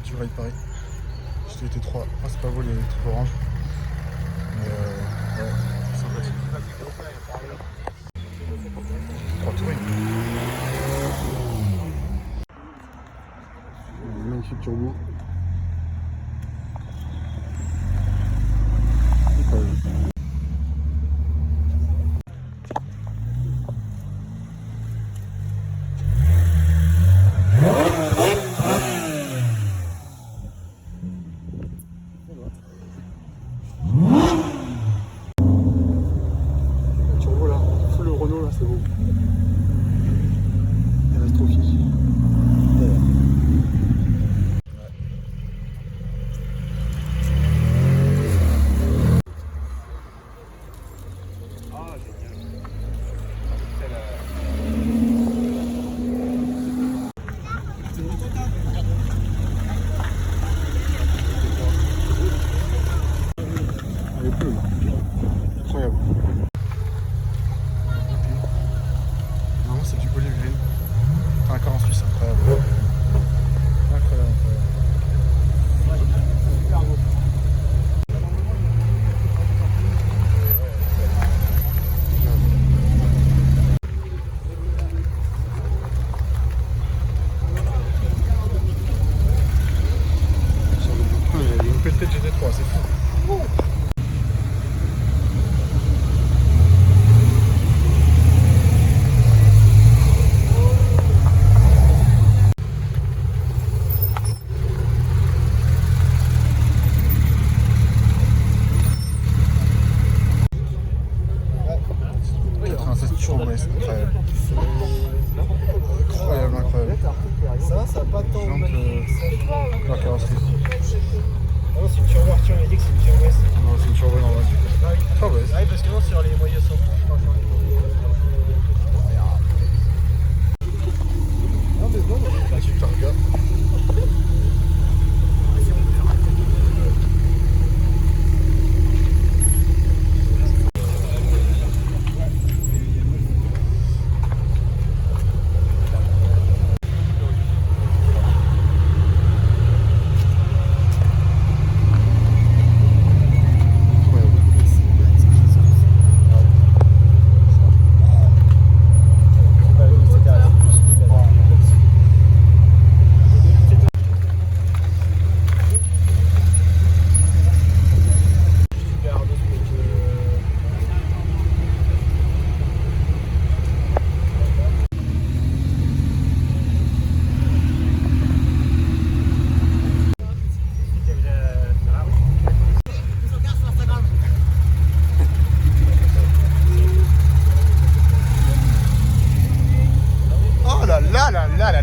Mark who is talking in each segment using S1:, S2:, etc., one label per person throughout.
S1: Du Ride Paris. J'étais été 3. Ah, c'est pas beau les trucs orange. Mais ouais, c'est sympathique. 3 touring. Magnifique turbo. C'est beau. Il reste trop fiche. Elle est bleue là. Incroyable. C'est du olive green. Encore en Suisse, incroyable. Incroyable, Sur le bouquin, il y a une PT GT3, c'est fou. C'est incroyable. Incroyable. Ça a pas tant de la carrosserie.
S2: Non, c'est une turbo Arthur, il a dit que c'est une turbo S.
S1: Non, c'est une turbo normale. Turbo S.
S2: Ah oui, parce que non, sur les moyens sont. Non, mais bon,
S1: Là, tu te regardes.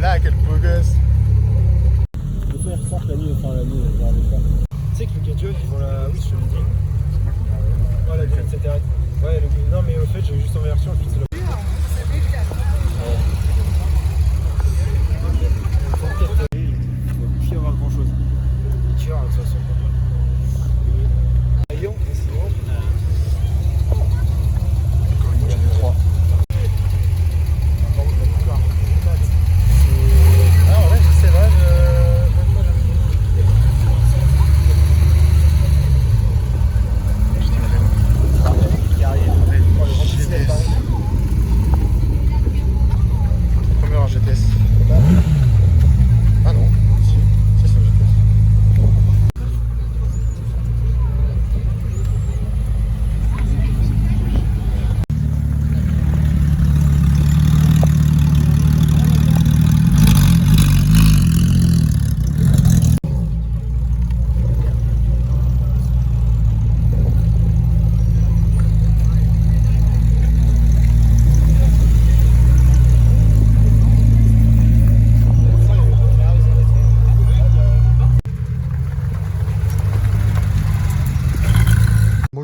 S1: Là, quel beau gosse.
S2: Des fois, ils ressortent la nuit, enfin la nuit, voir des fois. Tu sais que le Gadget, ils vont la. Oui, je te le dis. Ouais, la Gadget, etc. Ouais, non, mais au fait, j'ai juste en version, le fixe le. Il faut plus y avoir grand chose. Tu vois, de toute façon. Lyon, c'est bon.
S1: Encore une GT3.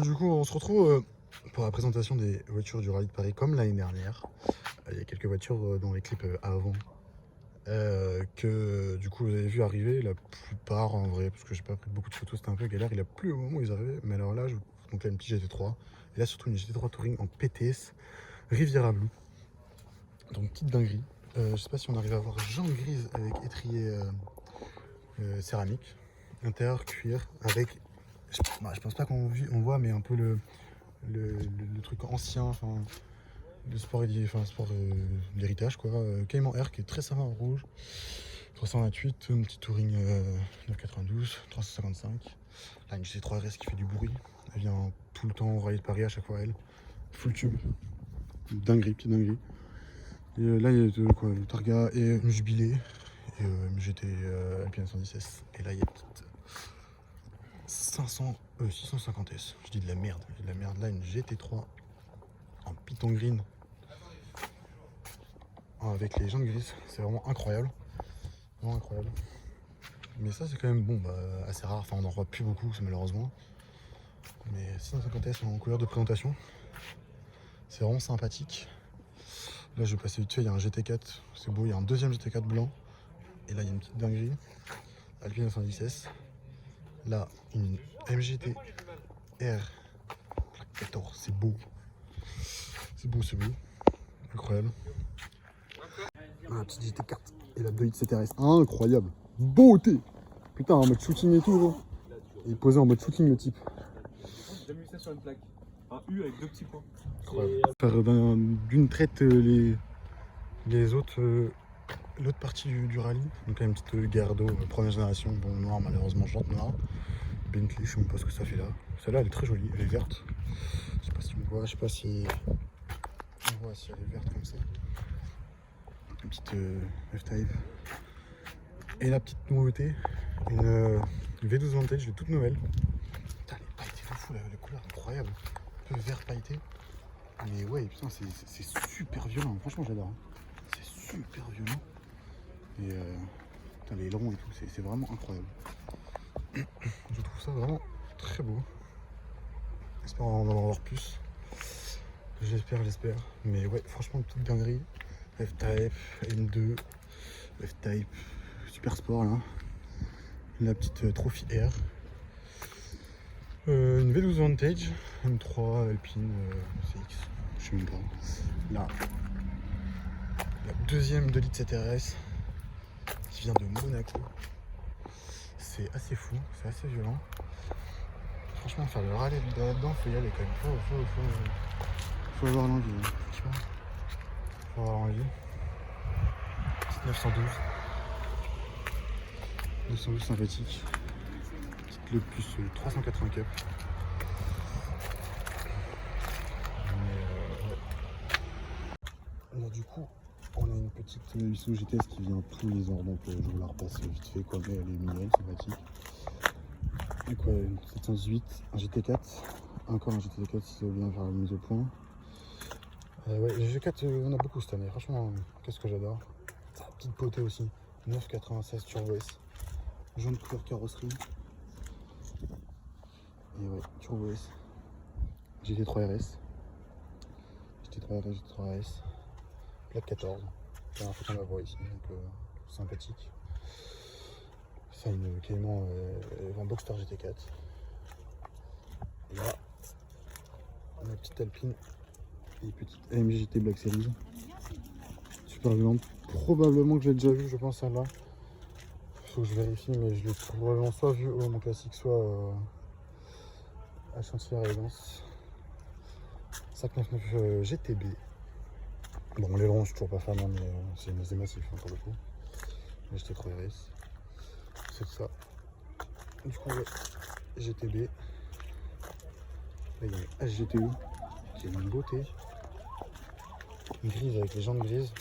S1: Bon, du coup, on se retrouve pour la présentation des voitures du Rallye de Paris comme l'année dernière. Il y a quelques voitures dans les clips avant que du coup vous avez vu arriver, la plupart en vrai, parce que j'ai pas pris beaucoup de photos, c'était un peu galère, il a plu au moment où ils arrivaient, mais alors là, donc là une petite GT3, et là surtout une GT3 Touring en PTS Riviera Blue, donc petite dinguerie. Je sais pas si on arrive à voir jambe grise avec étrier céramique, intérieur cuir, avec, je pense pas qu'on voit, mais un peu le truc ancien, enfin le sport, sport d'héritage quoi. Cayman R qui est très sympa en rouge, 328, un petit touring 992, 355. Là une GT3 RS qui fait du bruit, elle vient tout le temps au Rallye de Paris à chaque fois elle. Full tube, dinguerie, petite dinguerie. Et là il y a quoi, le Targa et une Jubilé et une GT Alpine 110S. Et là il y a petite 650S, je dis de la merde, là une GT3 en Python Green avec les jantes grises, c'est vraiment incroyable, mais ça c'est quand même bon, assez rare, enfin on n'en voit plus beaucoup malheureusement, mais 650S en couleur de présentation, c'est vraiment sympathique. Là je vais passer vite fait, il y a un GT4, c'est beau, il y a un deuxième GT4 blanc, et là il y a une petite dinguerie, Alpine 110S, là une MGT R 14, c'est beau, incroyable. Un petit GT4 et la 2 CTRS, incroyable, beauté, putain, en mode shooting et tout gros. Il est posé en mode shooting le type.
S2: J'ai mis ça sur une plaque, un U avec 2 petits points.
S1: Incroyable. Faire d'une traite les autres, l'autre partie du rallye, donc une petite Gardo première génération, bon noir malheureusement, jante noire. Bentley, je sais même pas ce que ça fait là. Celle-là elle est très jolie, elle est verte. Je sais pas si on voit, je sais pas si on voit si elle est verte comme ça. Une petite F-Type. Et la petite nouveauté, une V12 Vantage, elle est toute nouvelle. Putain, elle est pailletée de fou, la couleur incroyable. Un peu vert pailleté. Mais ouais, putain, c'est super violent. Franchement, j'adore. Hein. C'est super violent. Et putain, les ailerons et tout, c'est vraiment incroyable. Je trouve ça vraiment très beau. J'espère en avoir plus. J'espère. Mais ouais, franchement, petite dinguerie. F-Type, M2, F-Type, super sport là. La petite Trophy R. Une V12 Vantage, M3, Alpine, CX, je sais même pas. Là, la deuxième 2 litres CTRS qui vient de Monaco. C'est assez fou, c'est assez violent. Franchement, faire le rallye là-dedans, faut y aller quand même. Faut avoir l'envie. Faut avoir envie. 912. 912 sympathique. Petite le plus 380 cup. Ouais. Là du coup, on a une petite Isuzu GTS qui vient tous les ans, donc je vous la repasse vite fait quoi, mais elle est mignonne, sympathique. Donc ouais, une 718, un GT4, encore un GT4 si ça veut bien faire la mise au point. Ouais, les G4 on a beaucoup cette année, franchement, qu'est-ce que j'adore. Ça a une petite beauté aussi, 996 Turbo S, jaune couleur carrosserie. Et ouais, Turbo S, GT3 RS, GT3 RS, plaque 14, la dernière fois qu'on la voit ici, donc sympathique. Ça une Cayman Van Boxster GT4. Et là, on a petite Alpine et petite AMG GT Black Series. Super violente. Probablement que j'ai déjà vu, je pense, celle-là. Faut que je vérifie, mais je l'ai probablement soit vu au Mont Classique, soit à Chantilly à Résidence. 599 GTB. Bon, l'aileron, je suis toujours pas fan, hein, mais c'est massif hein, pour le coup. Mais GT3 RS. C'est ça. Du coup, ouais, GTB. Là, il y a une SGTU qui est une beauté. Une grise avec les jantes grises.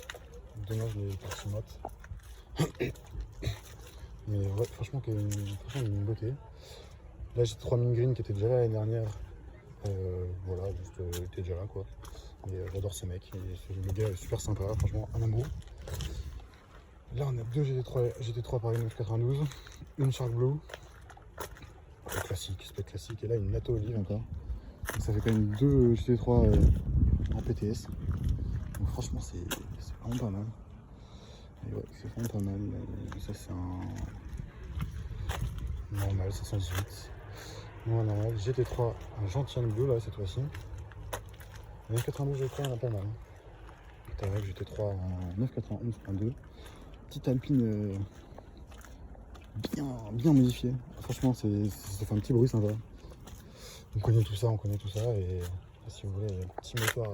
S1: Dommage les parties mates. Mais ouais, franchement, une beauté. Là, j'ai 3 mini green qui étaient déjà là l'année dernière. Voilà, juste était déjà là quoi. Mais j'adore ce mec. Le gars est super sympa, franchement, un amour. Là, on a deux GT3 Paris 992, une Shark Blue, classique, spec classique, et là une Nato Olive encore. Donc ça fait quand même 2 GT3 en PTS. Donc franchement c'est vraiment pas mal. Et ouais, c'est vraiment pas mal. Ça c'est un normal 518. Non, normal. GT3, un Gentian bleu là cette fois-ci. Le 992 GT3 il y en a pas mal. Tarak GT3 en 991.2. Petite Alpine bien modifiée. Franchement ça fait un petit bruit sympa. On connaît tout ça et si vous voulez, un petit moteur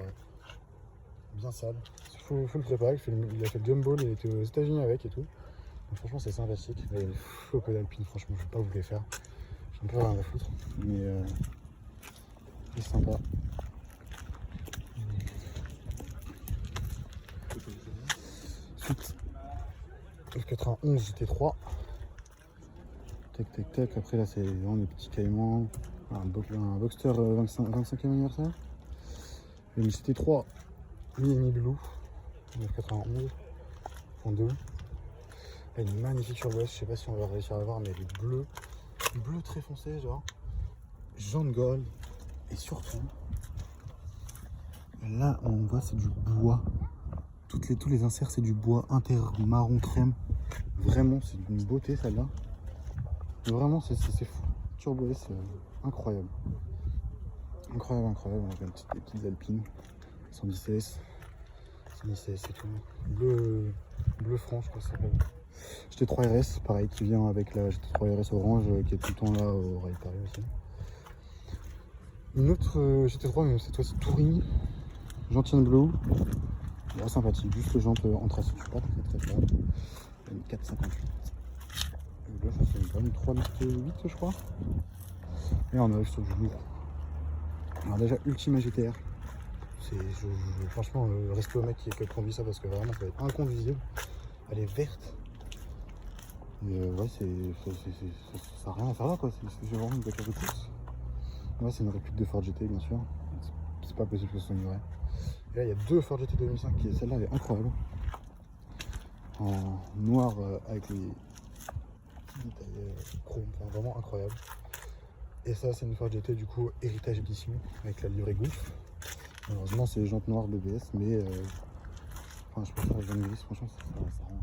S1: bien sale. Faut le préparer, il a fait le gumball, il était aux États-Unis avec et tout. Donc franchement c'est sympathique. Et faut que d'Alpine, franchement je vais pas vous les faire. J'ai un peu rien à foutre. Mais c'est sympa. Ensuite, F91 GT3. Tac. Après là c'est vraiment des petits caïmans. Un Boxster 25e anniversaire. Une GT3 Mini Blue 991.2. Une magnifique turbo. Je sais pas si on va réussir à la voir, mais elle est bleu très foncé, genre jaune gold. Et surtout, là on voit c'est du bois. Tous les inserts c'est du bois inter marron crème. Vraiment c'est une beauté celle-là. Vraiment c'est fou. Turbo S incroyable. Incroyable. On a des petites Alpines. 110S et tout. Bleu franc je crois que ça s'appelle. GT3 RS, pareil, qui vient avec la GT3 RS orange qui est tout le temps là au Rail Paris aussi. Une autre GT3, mais cette fois-ci Touring, Gentian Blue, là, sympathique, juste les jantes en tracé, je suis pas très fan. Une 458. Là, ça c'est une bonne 3,8 je crois. Et on arrive sur du lourd. Alors déjà Ultima GTR. Franchement, respect au mec qui a conduit ça parce que vraiment ça va être inconduisible. Elle est verte. Et ouais, ça n'a rien à faire là quoi. C'est vraiment une voiture de course. Là, c'est une réplique de Ford GT bien sûr. C'est pas possible que ce soit une vraie. Et là, il y a 2 Ford GT 2005 celle-là elle est incroyable. En noir avec les petits détails chrome, enfin, vraiment incroyable. Et ça, c'est une Ford GT du coup héritage édition avec la livrée Gulf. Malheureusement, c'est les jantes noires BBS, mais enfin, je préfère les jantes grises, franchement, ça rend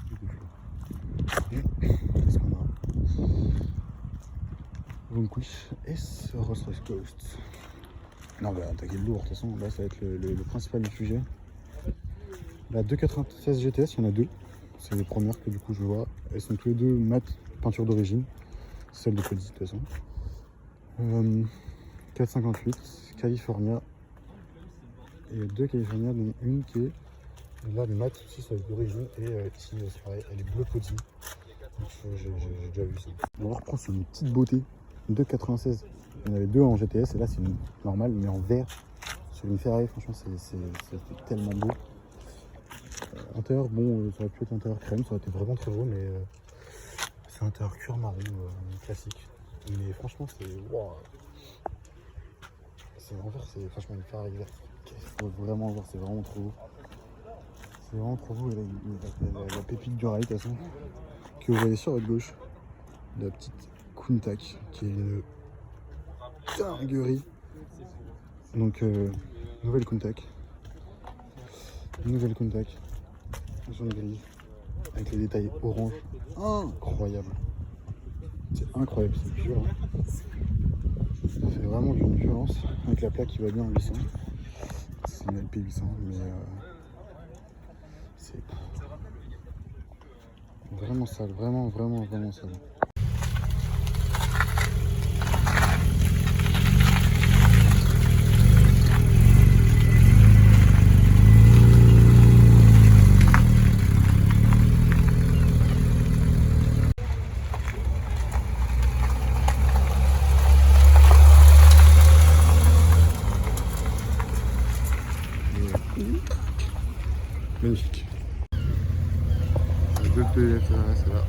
S1: beaucoup de choses. Qu'est-ce qu'on a? Vanquish S Rolls-Royce Ghost. Non, bah, attaquer le lourd, de toute façon, là, ça va être le principal du sujet. La 296 GTS, il y en a 2. C'est les premières que du coup je vois. Elles sont tous les deux mat peinture d'origine. Celle de Cody, de toute façon. 458, California. Et 2 California, dont une qui est là de mat aussi, c'est d'origine. Et ici, c'est pareil, elle est bleu Cody. Donc j'ai déjà vu ça. On va reprendre sur une petite beauté. 296. Il y en avait 2 en GTS et là c'est une normale mais en vert sur une Ferrari. Franchement, c'est tellement beau. Intérieur, bon, ça aurait pu être intérieur crème, ça aurait été vraiment très beau, mais c'est intérieur cuir marron classique. Mais franchement, c'est wow. C'est en vert, c'est franchement une Ferrari verte. Il faut vraiment voir, c'est vraiment trop beau. C'est vraiment trop beau. Et là, il y a la pépite du rail de toute façon que vous voyez sur votre gauche. La petite Countach qui est une dinguerie. Donc nouvelle Countach. Jaune gris avec les détails orange. Incroyable. C'est incroyable, c'est violent. Ça fait vraiment d'une violence avec la plaque qui va bien en 800. C'est une LP 800 mais c'est vraiment sale, vraiment sale. Magnifique. Les 2 PF, c'est là.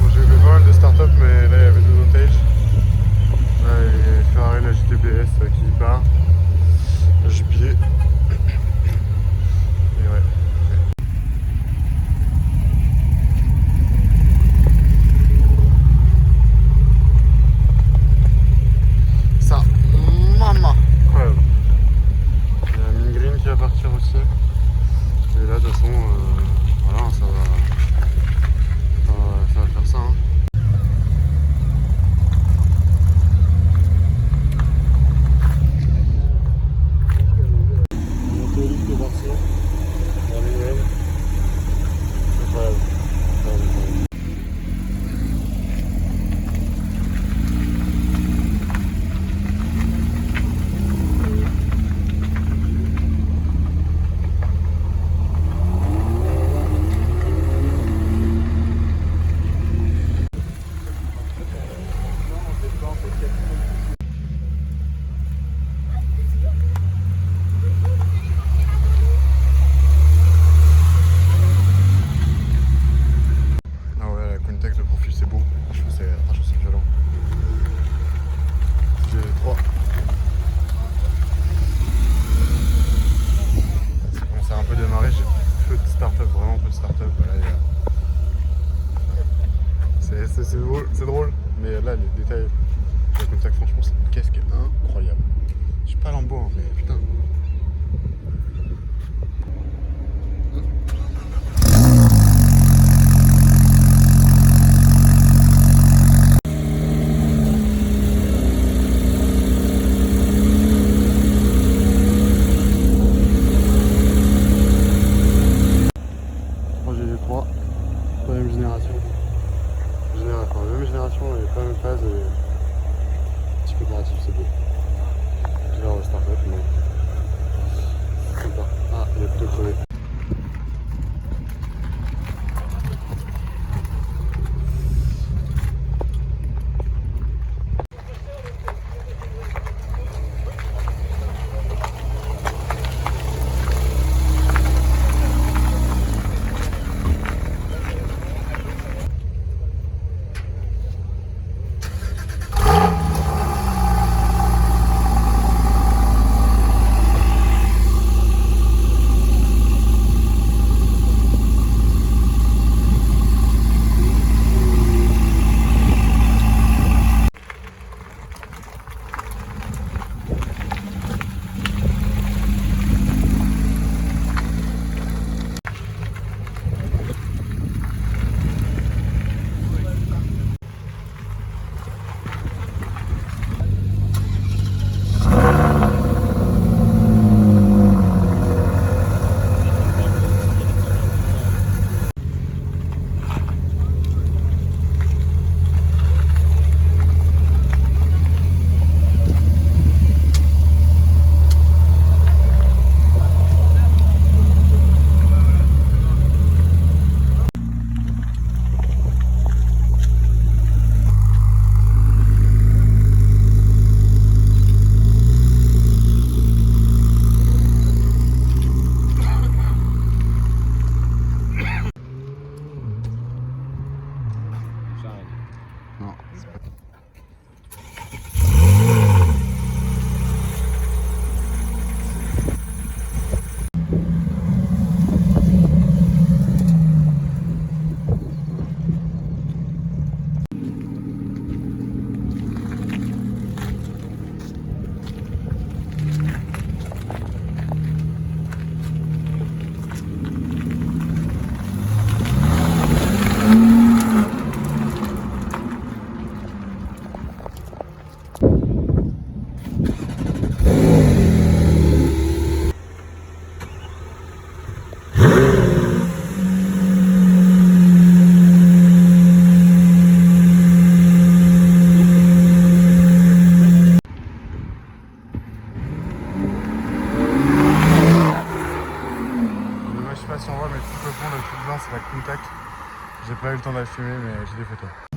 S1: Bon, j'ai fait pas mal de startup, mais là il y avait 2 Vantage. Là il y a Ferrari, la GTBS qui part. La Jubilé. mais putain. Projet G3, pas la même génération. Enfin, la même génération et pas la même phase. Petit coopératif, c'est beau. Genre start-up, mais sympa. Ah, il est plutôt crevé. Non, c'est pas. Je sais pas si on voit, mais tout au fond, le truc blanc, c'est la Countach. J'ai pas eu le temps de la filmer, mais j'ai des photos.